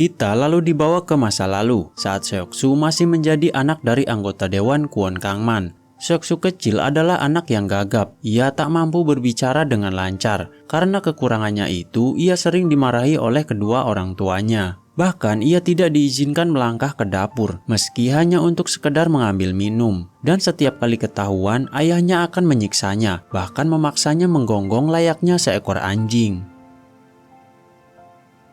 Kita lalu dibawa ke masa lalu saat Seoksu masih menjadi anak dari anggota Dewan Kwon Kangman. Seoksu kecil adalah anak yang gagap. Ia tak mampu berbicara dengan lancar. Karena kekurangannya itu, ia sering dimarahi oleh kedua orang tuanya. Bahkan ia tidak diizinkan melangkah ke dapur, meski hanya untuk sekedar mengambil minum. Dan setiap kali ketahuan, ayahnya akan menyiksanya, bahkan memaksanya menggonggong layaknya seekor anjing.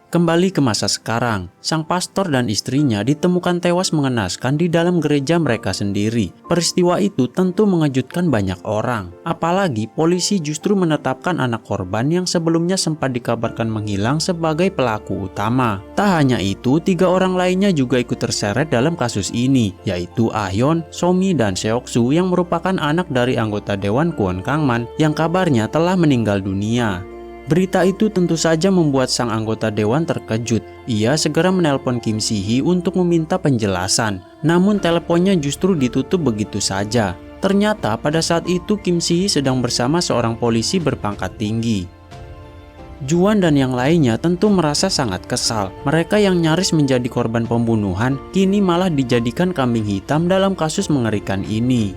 Kembali ke masa sekarang, sang pastor dan istrinya ditemukan tewas mengenaskan di dalam gereja mereka sendiri. Peristiwa itu tentu mengejutkan banyak orang. Apalagi polisi justru menetapkan anak korban yang sebelumnya sempat dikabarkan menghilang sebagai pelaku utama. Tak hanya itu, 3 orang lainnya juga ikut terseret dalam kasus ini, yaitu Ah-yeon, So-mi, dan Seoksu yang merupakan anak dari anggota Dewan Kwon Kangman yang kabarnya telah meninggal dunia. Berita itu tentu saja membuat sang anggota dewan terkejut. Ia segera menelpon Kim Si-hee untuk meminta penjelasan. Namun teleponnya justru ditutup begitu saja. Ternyata pada saat itu Kim Si-hee sedang bersama seorang polisi berpangkat tinggi. Juan dan yang lainnya tentu merasa sangat kesal. Mereka yang nyaris menjadi korban pembunuhan kini malah dijadikan kambing hitam dalam kasus mengerikan ini.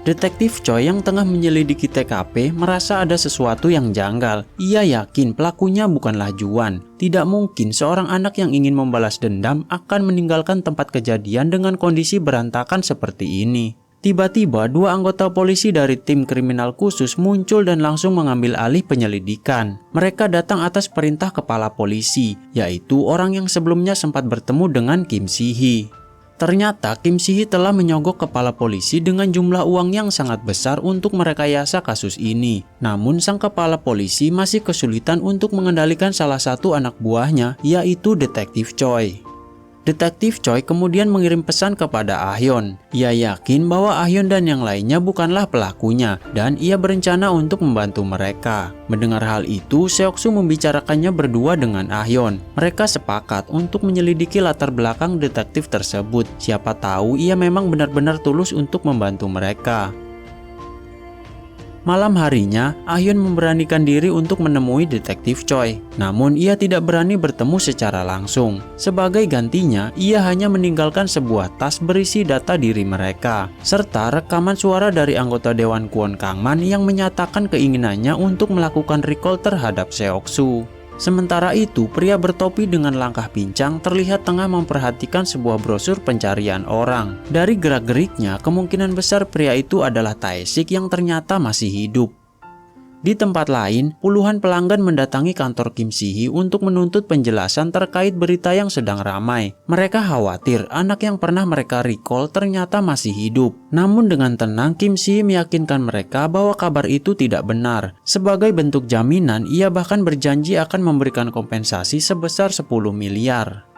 Detektif Choi yang tengah menyelidiki TKP merasa ada sesuatu yang janggal. Ia yakin pelakunya bukanlah Juan. Tidak mungkin seorang anak yang ingin membalas dendam akan meninggalkan tempat kejadian dengan kondisi berantakan seperti ini. Tiba-tiba 2 anggota polisi dari tim kriminal khusus muncul dan langsung mengambil alih penyelidikan. Mereka datang atas perintah kepala polisi, yaitu orang yang sebelumnya sempat bertemu dengan Kim Si-hee. Ternyata Kim Si-hee telah menyogok kepala polisi dengan jumlah uang yang sangat besar untuk merekayasa kasus ini. Namun sang kepala polisi masih kesulitan untuk mengendalikan salah satu anak buahnya, yaitu Detektif Choi. Detektif Choi kemudian mengirim pesan kepada Ah-yeon. Ia yakin bahwa Ah-yeon dan yang lainnya bukanlah pelakunya dan ia berencana untuk membantu mereka. Mendengar hal itu, Seoksu membicarakannya berdua dengan Ah-yeon. Mereka sepakat untuk menyelidiki latar belakang detektif tersebut. Siapa tahu ia memang benar-benar tulus untuk membantu mereka. Malam harinya, Ah-yeon memberanikan diri untuk menemui Detektif Choi. Namun ia tidak berani bertemu secara langsung. Sebagai gantinya, ia hanya meninggalkan sebuah tas berisi data diri mereka, serta rekaman suara dari anggota Dewan Kwon Kangman yang menyatakan keinginannya untuk melakukan recall terhadap Seoksu. Sementara itu, pria bertopi dengan langkah pincang terlihat tengah memperhatikan sebuah brosur pencarian orang. Dari gerak-geriknya, kemungkinan besar pria itu adalah Tae-sik yang ternyata masih hidup. Di tempat lain, puluhan pelanggan mendatangi kantor Kim Si-hee untuk menuntut penjelasan terkait berita yang sedang ramai. Mereka khawatir anak yang pernah mereka recall ternyata masih hidup. Namun dengan tenang, Kim Si-hee meyakinkan mereka bahwa kabar itu tidak benar. Sebagai bentuk jaminan, ia bahkan berjanji akan memberikan kompensasi sebesar 10 miliar.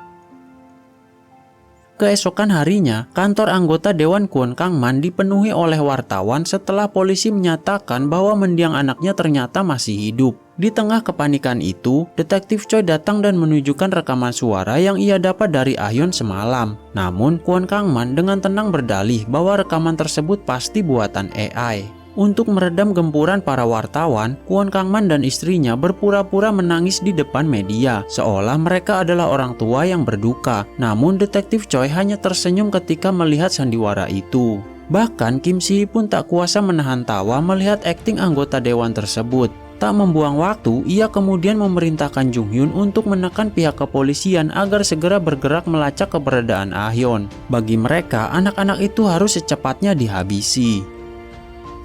Keesokan harinya, kantor anggota Dewan Kwon Kangman dipenuhi oleh wartawan setelah polisi menyatakan bahwa mendiang anaknya ternyata masih hidup. Di tengah kepanikan itu, Detektif Choi datang dan menunjukkan rekaman suara yang ia dapat dari Ah-yeon semalam. Namun, Kwon Kangman dengan tenang berdalih bahwa rekaman tersebut pasti buatan AI. Untuk meredam gempuran para wartawan, Kwon Kangman dan istrinya berpura-pura menangis di depan media, seolah mereka adalah orang tua yang berduka. Namun Detektif Choi hanya tersenyum ketika melihat sandiwara itu. Bahkan Kim Si-hee pun tak kuasa menahan tawa melihat akting anggota dewan tersebut. Tak membuang waktu, ia kemudian memerintahkan Jung Hyun untuk menekan pihak kepolisian agar segera bergerak melacak keberadaan Ah-yeon. Bagi mereka, anak-anak itu harus secepatnya dihabisi.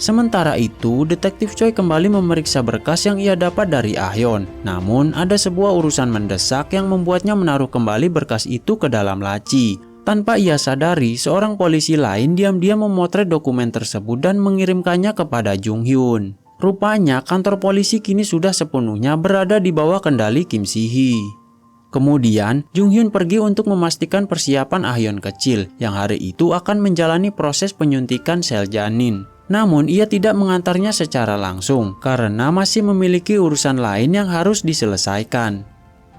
Sementara itu, Detektif Choi kembali memeriksa berkas yang ia dapat dari Ah-yeon. Namun, ada sebuah urusan mendesak yang membuatnya menaruh kembali berkas itu ke dalam laci. Tanpa ia sadari, seorang polisi lain diam-diam memotret dokumen tersebut dan mengirimkannya kepada Jung Hyun. Rupanya, kantor polisi kini sudah sepenuhnya berada di bawah kendali Kim Si-hee. Kemudian, Jung Hyun pergi untuk memastikan persiapan Ah-yeon kecil yang hari itu akan menjalani proses penyuntikan sel janin. Namun ia tidak mengantarnya secara langsung karena masih memiliki urusan lain yang harus diselesaikan.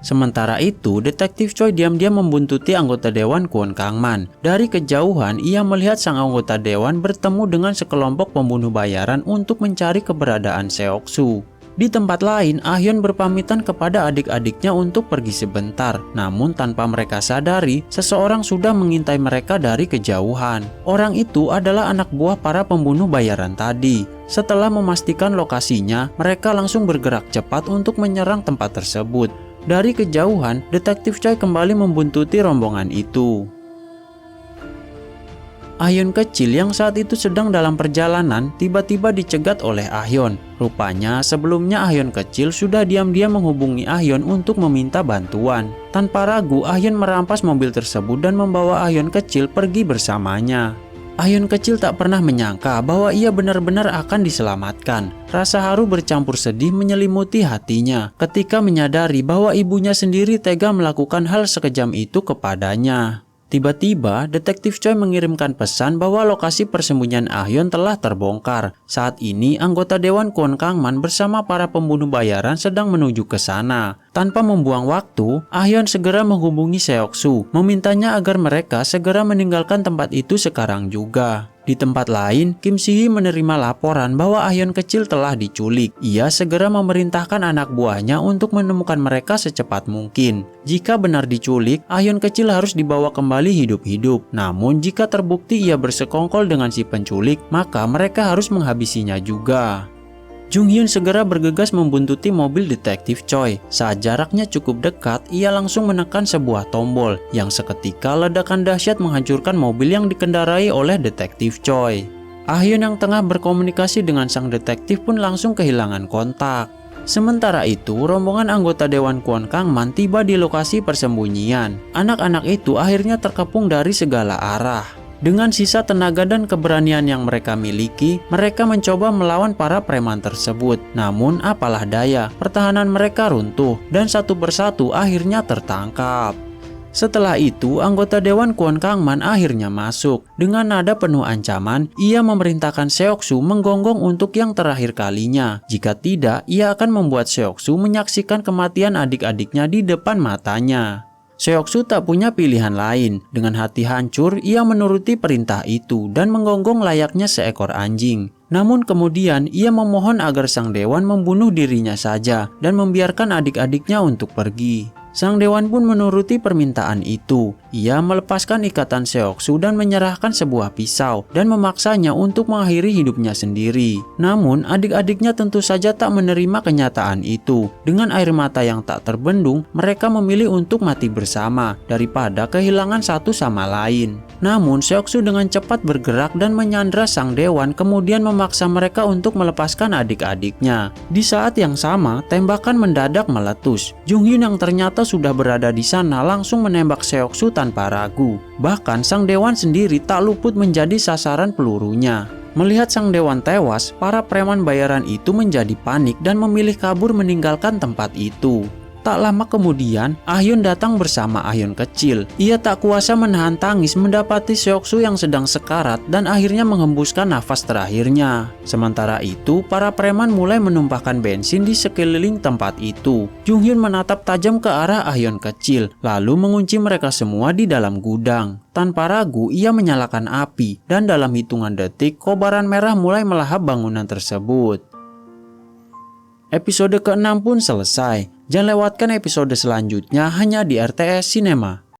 Sementara itu, Detektif Choi diam-diam membuntuti anggota Dewan Kwon Kangman. Dari kejauhan, ia melihat sang anggota dewan bertemu dengan sekelompok pembunuh bayaran untuk mencari keberadaan Seoksu. Di tempat lain, Ah-hyun berpamitan kepada adik-adiknya untuk pergi sebentar. Namun tanpa mereka sadari, seseorang sudah mengintai mereka dari kejauhan. Orang itu adalah anak buah para pembunuh bayaran tadi. Setelah memastikan lokasinya, mereka langsung bergerak cepat untuk menyerang tempat tersebut. Dari kejauhan, Detektif Choi kembali membuntuti rombongan itu. Ah-hyun kecil yang saat itu sedang dalam perjalanan tiba-tiba dicegat oleh Ah-hyun. Rupanya sebelumnya Ah-hyun kecil sudah diam-diam menghubungi Ah-hyun untuk meminta bantuan. Tanpa ragu, Ah-hyun merampas mobil tersebut dan membawa Ah-hyun kecil pergi bersamanya. Ah-hyun kecil tak pernah menyangka bahwa ia benar-benar akan diselamatkan. Rasa haru bercampur sedih menyelimuti hatinya ketika menyadari bahwa ibunya sendiri tega melakukan hal sekejam itu kepadanya. Tiba-tiba, Detektif Choi mengirimkan pesan bahwa lokasi persembunyian Ah-hyun telah terbongkar. Saat ini, anggota Dewan Kwon Kangman bersama para pembunuh bayaran sedang menuju ke sana. Tanpa membuang waktu, Ah-hyun segera menghubungi Seok-su, memintanya agar mereka segera meninggalkan tempat itu sekarang juga. Di tempat lain, Kim Si-hee menerima laporan bahwa Ah-hyun kecil telah diculik. Ia segera memerintahkan anak buahnya untuk menemukan mereka secepat mungkin. Jika benar diculik, Ah-hyun kecil harus dibawa kembali hidup-hidup. Namun jika terbukti ia bersekongkol dengan si penculik, maka mereka harus menghabisinya juga. Jung Hyun segera bergegas membuntuti mobil Detektif Choi. Saat jaraknya cukup dekat, ia langsung menekan sebuah tombol yang seketika ledakan dahsyat menghancurkan mobil yang dikendarai oleh Detektif Choi. Ah-hyun yang tengah berkomunikasi dengan sang detektif pun langsung kehilangan kontak. Sementara itu, rombongan anggota Dewan Kwon Kangman tiba di lokasi persembunyian. Anak-anak itu akhirnya terkepung dari segala arah. Dengan sisa tenaga dan keberanian yang mereka miliki, mereka mencoba melawan para preman tersebut. Namun apalah daya, pertahanan mereka runtuh dan satu persatu akhirnya tertangkap. Setelah itu, anggota Dewan Kwon Kangman akhirnya masuk. Dengan nada penuh ancaman, ia memerintahkan Seok-su menggonggong untuk yang terakhir kalinya. Jika tidak, ia akan membuat Seok-su menyaksikan kematian adik-adiknya di depan matanya. Seok-su tak punya pilihan lain. Dengan hati hancur, ia menuruti perintah itu dan menggonggong layaknya seekor anjing. Namun kemudian ia memohon agar sang dewan membunuh dirinya saja dan membiarkan adik-adiknya untuk pergi. Sang dewan pun menuruti permintaan itu. Ia melepaskan ikatan Seok-su dan menyerahkan sebuah pisau dan memaksanya untuk mengakhiri hidupnya sendiri. Namun adik-adiknya tentu saja tak menerima kenyataan itu. Dengan air mata yang tak terbendung, mereka memilih untuk mati bersama daripada kehilangan satu sama lain. Namun Seok-su dengan cepat bergerak dan menyandra sang dewan, kemudian memaksa mereka untuk melepaskan adik-adiknya. Di saat yang sama, tembakan mendadak meletus. Jung Hyun yang ternyata sudah berada di sana langsung menembak Seok-su tanpa ragu. Bahkan sang dewan sendiri tak luput menjadi sasaran pelurunya. Melihat sang dewan tewas, para preman bayaran itu menjadi panik dan memilih kabur meninggalkan tempat itu. Tak lama kemudian, Ah-hyun datang bersama Ah-hyun kecil. Ia tak kuasa menahan tangis mendapati Seok-su yang sedang sekarat dan akhirnya menghembuskan nafas terakhirnya. Sementara itu, para preman mulai menumpahkan bensin di sekeliling tempat itu. Jung Hyun menatap tajam ke arah Ah-hyun kecil, lalu mengunci mereka semua di dalam gudang. Tanpa ragu, ia menyalakan api, dan dalam hitungan detik, kobaran merah mulai melahap bangunan tersebut. Episode ke-6 pun selesai. Jangan lewatkan episode selanjutnya hanya di RTS Cinema.